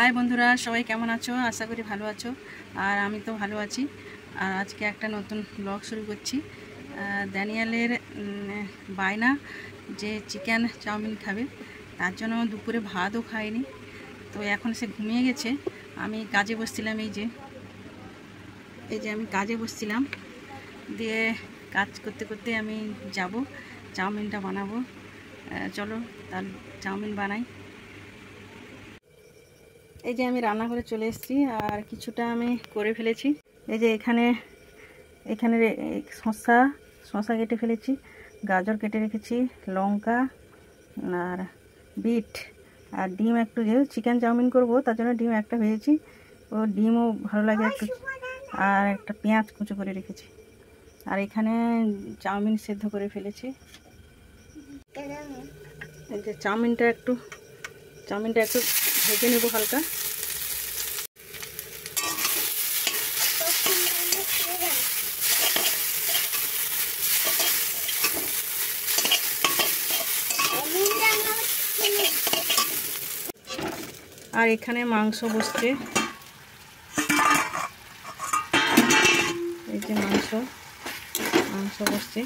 High বন্ধুরা, সবাই কেমন আছো? আশা করি ভালো আছো। আর আমি তো ভালো আছি। আর আজকে একটা নতুন ব্লগ শুরু করছি। ড্যানিয়েলের বায়না যে চিকেন চাউমিন খাবে, তার জন্য দুপুরে ভাতও খায়নি। তো এখন সে ঘুমিয়ে গেছে। আমি কাজে বসছিলাম, এই যে আমি কাজে বসছিলাম, দিয়ে কাজ করতে করতে আমি যাব চাউমিনটা বানাবো। চলো তার চাউমিন বানাই। এই যে আমি রান্নাঘরে চলে এসেছি, আর কিছুটা আমি করে ফেলেছি। এই যে এখানে শসা কেটে ফেলেছি, গাজর কেটে রেখেছি, লঙ্কা আর বিট আর ডিম একটু, যেহেতু চিকেন চাউমিন করব তার জন্য ডিম একটা ভেজেছি। ও ডিমও ভালো লাগে একটু, আর একটা পেঁয়াজ কুচো করে রেখেছি। আর এখানে চাউমিন সেদ্ধ করে ফেলেছি। এই যে চাউমিনটা একটু ভেজে নেব হালকা। আর এখানে মাংস বসছে, এই যে মাংস বসছে।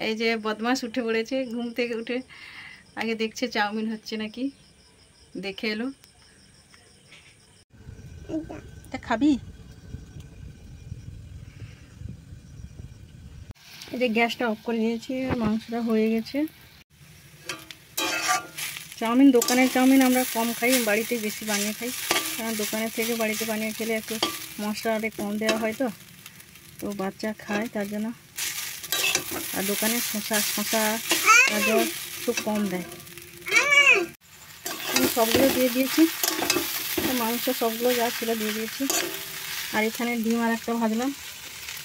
এই যে বদমাস উঠে পড়েছে, ঘুম থেকে উঠে আগে দেখছে চাউমিন হচ্ছে নাকি, দেখে এলো। তা খাবি? এই যে গ্যাসটা অফ করে দিয়েছি, মাংসটা হয়ে গেছে। চাউমিন, দোকানের চাউমিন আমরা কম খাই, বাড়িতে বেশি বানিয়ে খাই। কারণ দোকানের থেকে বাড়িতে বানিয়ে খেলে একটু মশলাটা কম দেওয়া হয়, তো বাচ্চা খায় তার জন্য। আর দোকানে শসা গাজর খুব কম দেয়। আমি সবগুলো দিয়ে দিয়েছি, মাংস সবগুলো যা ছিল দিয়ে দিয়েছি। আর এখানে ডিম আর একটা ভাজলাম।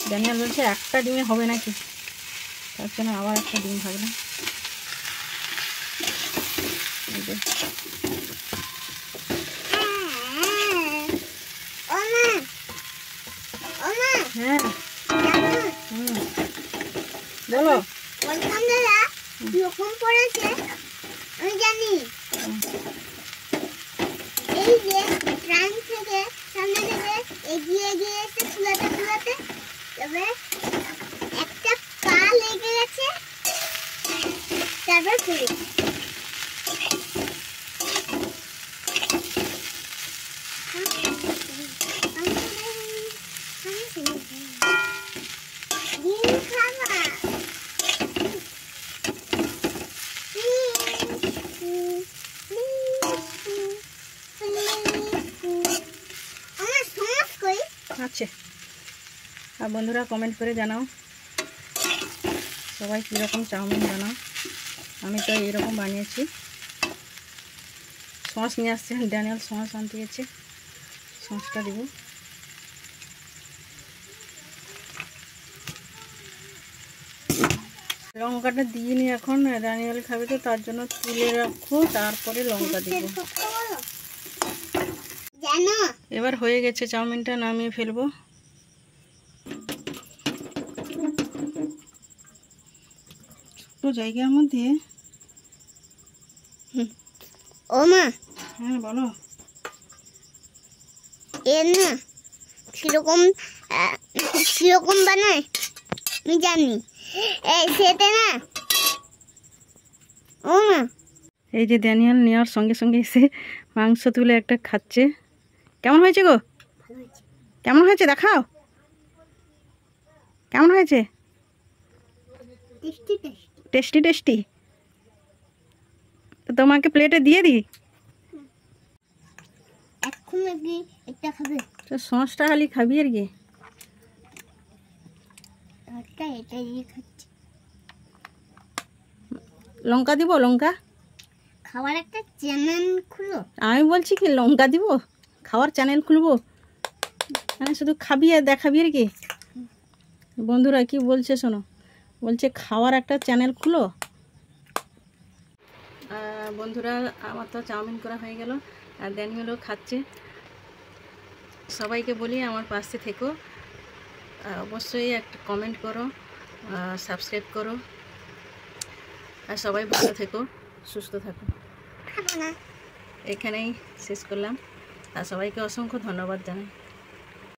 ড্যানিয়েল বলছে একটা ডিমে হবে নাকি, তার জন্য আবার একটা ডিম ভাজলাম। হ্যাঁ, বলো। আমি জানি এই যে ট্রেন থেকে সামনে থেকে এগিয়ে এসে ফুলাতে তবে একটা পা লেগে গেছে, তারপর পড়ে আচ্ছা। আর বন্ধুরা কমেন্ট করে জানাও সবাই কীরকম চাউমিন বানাও। আমি তো এইরকম বানিয়েছি। সস নিয়ে আসছে, ড্যানিয়েল সস আনতে গেছে, সসটা দেব। লঙ্কাটা দিইনি এখন, ড্যানিয়েল খাবে তো তার জন্য তুলে রাখবো, তারপরে লঙ্কা দিব। এবার হয়ে গেছে, চাউমিনটা নামিয়ে ফেলবো। ছোট জায়গার মধ্যে। ও মা, হ্যাঁ বলো। এর না সেরকম বানায় আমি জানি, সেটা না। ও মা, এই যে ড্যানিয়েল নেওয়ার সঙ্গে সঙ্গে এসে মাংস তুলে একটা খাচ্ছে। কেমন হয়েছে গো? কেমন হয়েছে দেখাও, কেমন হয়েছে? Tasty tasty. তো তোমাকে প্লেটে দিয়ে দিই। এখন নাকি একটা খাবে? তো সসটা খালি খাবি আর কি। এটা দিয়ে খাচ্ছি। লঙ্কা দিব? লঙ্কা খাওয়ার একটা চ্যানেল খুলো। আমি বলছি কি লঙ্কা দিব, খাওয়ার চ্যানেল খুলবো? মানে শুধু খাবি আর দেখাবি আর কি। বন্ধুরা কি বলছে শোনো, বলছে খাওয়ার একটা চ্যানেল খুলো। বন্ধুরা আমার তো চাউমিন করা হয়ে গেল, আর ড্যানিয়েলও খাচ্ছে। সবাইকে বলি আমার পাশে থেকো, অবশ্যই একটা কমেন্ট করো, সাবস্ক্রাইব করো। আর সবাই ভালো থেকো, সুস্থ থাকো। খাবো না। এখানেই শেষ করলাম, আর সবাইকে অসংখ্য ধন্যবাদ জানাই।